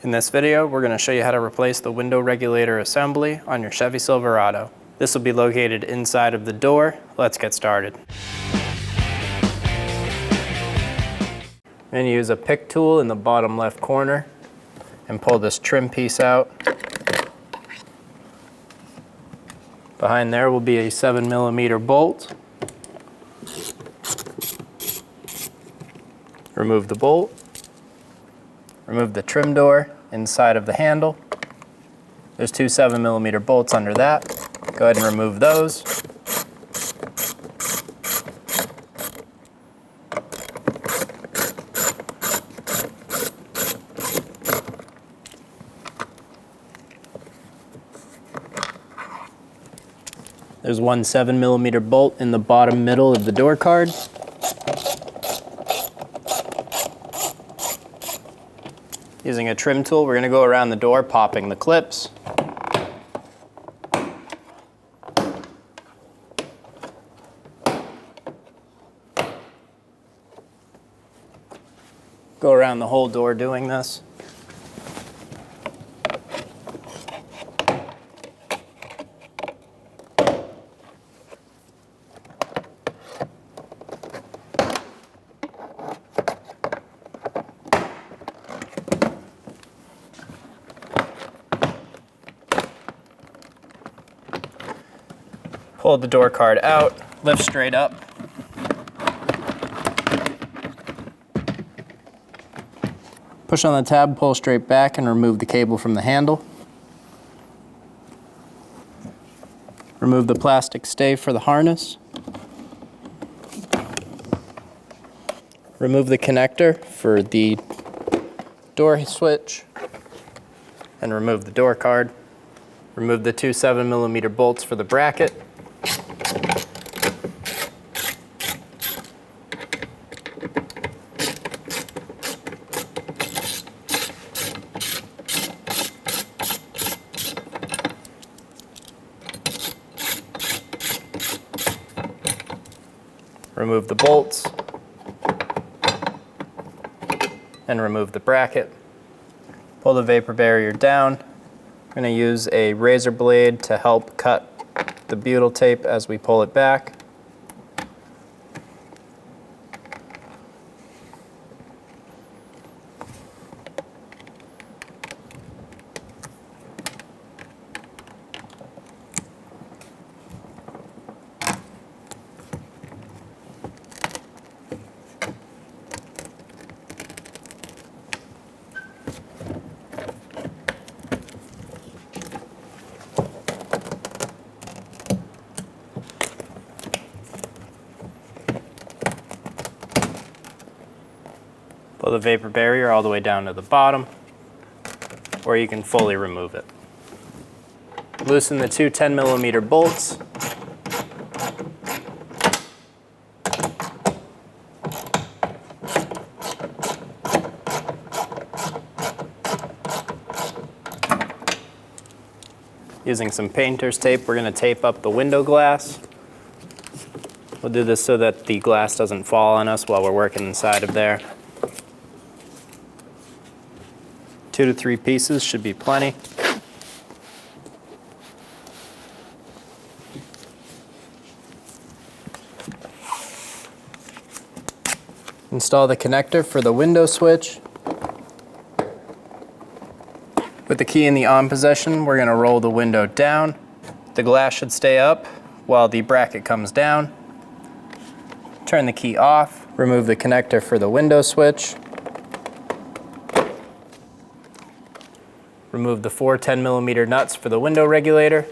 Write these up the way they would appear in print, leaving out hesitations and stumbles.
In this video, we're going to show you how to replace the window regulator assembly on your Chevy Silverado. This will be located inside of the door. Let's get started. I'm going to use a pick tool in the bottom left corner and pull this trim piece out. Behind there will be a 7mm bolt. Remove the bolt. Remove the trim door inside of the handle. There's two 7mm bolts under that. Go ahead and remove those. There's one 7mm bolt in the bottom middle of the door card. Using a trim tool, we're going to go around the door, popping the clips. Go around the whole door doing this. Pull the door card out, lift straight up. Push on the tab, pull straight back, and remove the cable from the handle. Remove the plastic stay for the harness. Remove the connector for the door switch, and remove the door card. Remove the two 7mm bolts for the bracket. Remove the bolts and remove the bracket. Pull the vapor barrier down. I'm going to use a razor blade to help cut the butyl tape as we pull it back. Pull the vapor barrier all the way down to the bottom, or you can fully remove it. Loosen the two 10mm bolts. Using some painter's tape, we're going to tape up the window glass. We'll do this so that the glass doesn't fall on us while we're working inside of there. 2 to 3 pieces should be plenty. Install the connector for the window switch. With the key in the on position, we're going to roll the window down. The glass should stay up while the bracket comes down. Turn the key off. Remove the connector for the window switch. Remove the 4 10mm nuts for the window regulator.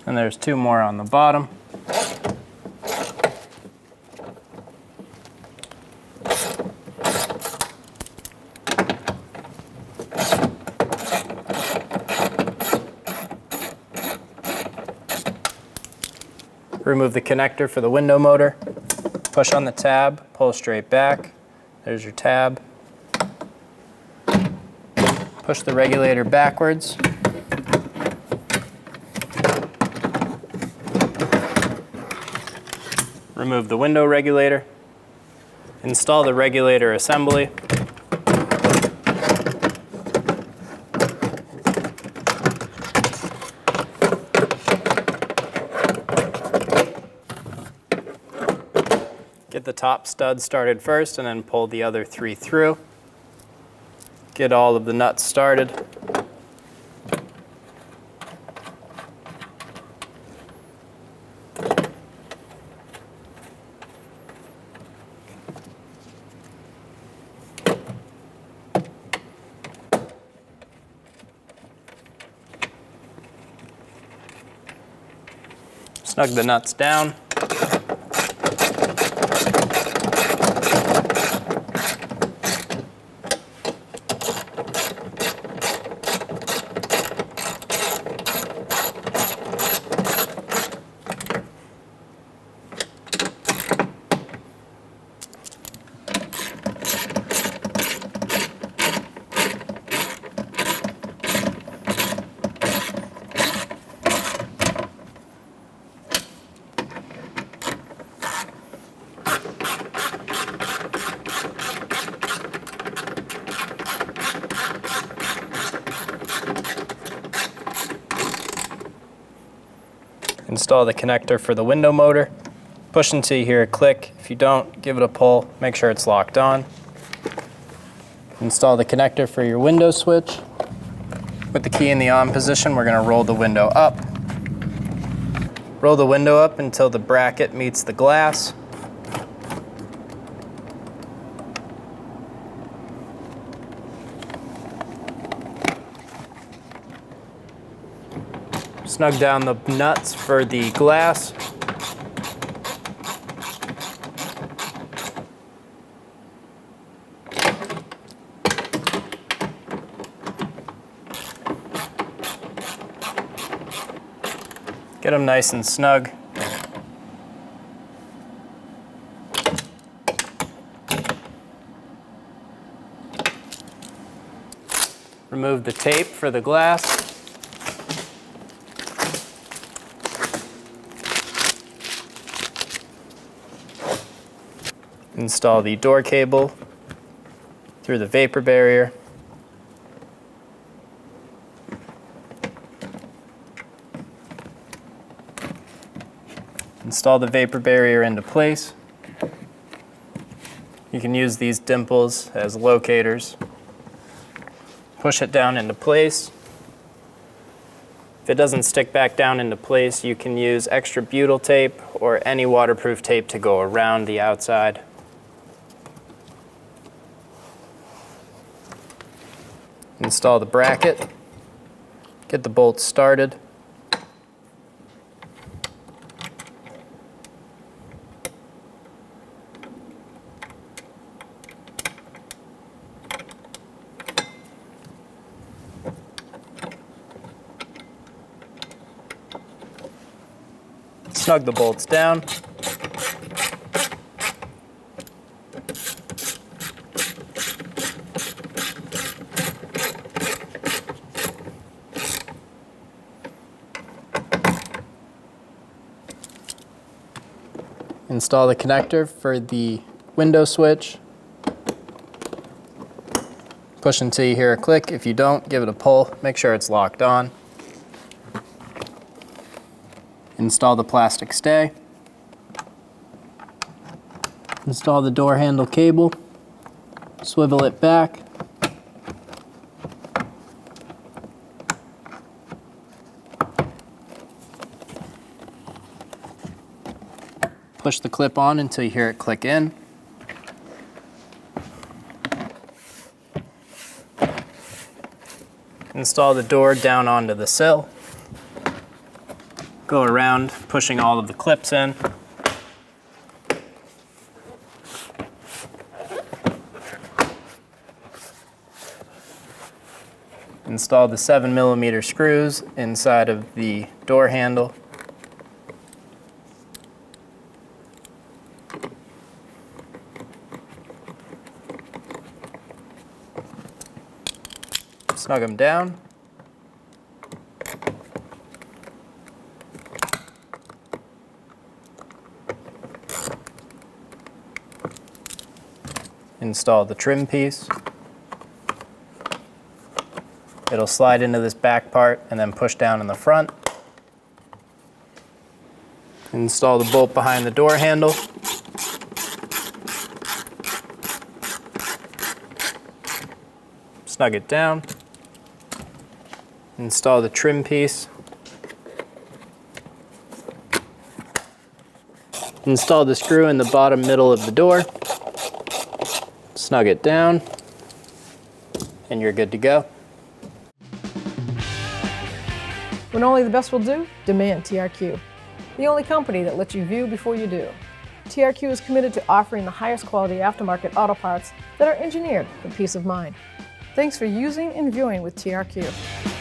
And there's 2 more on the bottom. Remove the connector for the window motor. Push on the tab, pull straight back. There's your tab. Push the regulator backwards. Remove the window regulator. Install the regulator assembly. Get the top stud started first and then pull the other 3 through. Get all of the nuts started. Snug the nuts down. Install the connector for the window motor. Push until you hear a click. If you don't, give it a pull. Make sure it's locked on. Install the connector for your window switch. With the key in the on position, we're going to roll the window up. Roll the window up until the bracket meets the glass. Snug down the nuts for the glass. Get them nice and snug. Remove the tape for the glass. Install the door cable through the vapor barrier. Install the vapor barrier into place. You can use these dimples as locators. Push it down into place. If it doesn't stick back down into place, you can use extra butyl tape or any waterproof tape to go around the outside. Install the bracket. Get the bolts started. Snug the bolts down. Install the connector for the window switch. Push until you hear a click. If you don't, give it a pull. Make sure it's locked on. Install the plastic stay. Install the door handle cable. Swivel it back. Push the clip on until you hear it click in. Install the door down onto the sill. Go around pushing all of the clips in. Install the 7mm screws inside of the door handle. Snug them down. Install the trim piece. It'll slide into this back part and then push down in the front. Install the bolt behind the door handle. Snug it down. Install the trim piece. Install the screw in the bottom middle of the door. Snug it down, and you're good to go. When only the best will do, demand TRQ. The only company that lets you view before you do. TRQ is committed to offering the highest quality aftermarket auto parts that are engineered for peace of mind. Thanks for using and viewing with TRQ.